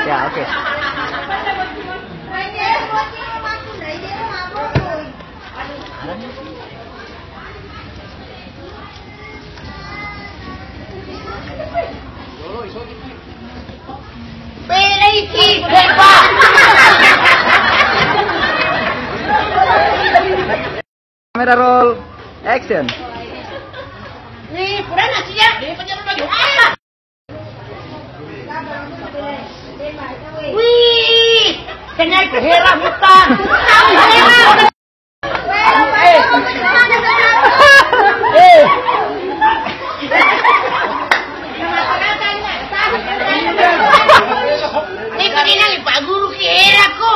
Ya, oke. Peliki hebat. Kamera roll, action. Nih, kurang nasi ya. Nih, penjara lagi. Wih, kenal kehera hutan. Ini kanina ni Pak Guru kehera ko.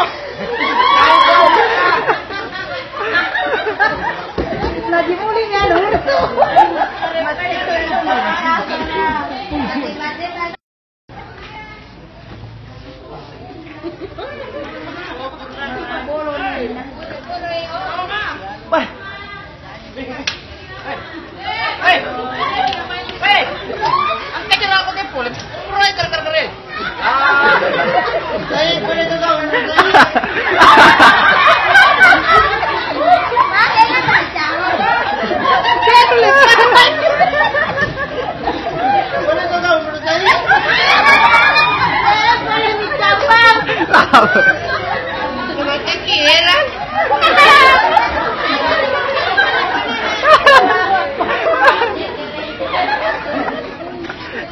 Lagi muli nga dulu tuh. Wah. Angkat jalan aku deh boleh. Roy keren. Saya boleh tuh kau. Mata kira.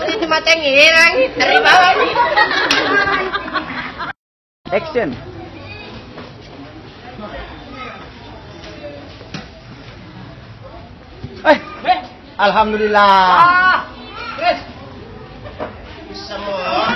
Ini mata ngirang dari bawah. Action. Alhamdulillah. Chris. Semua.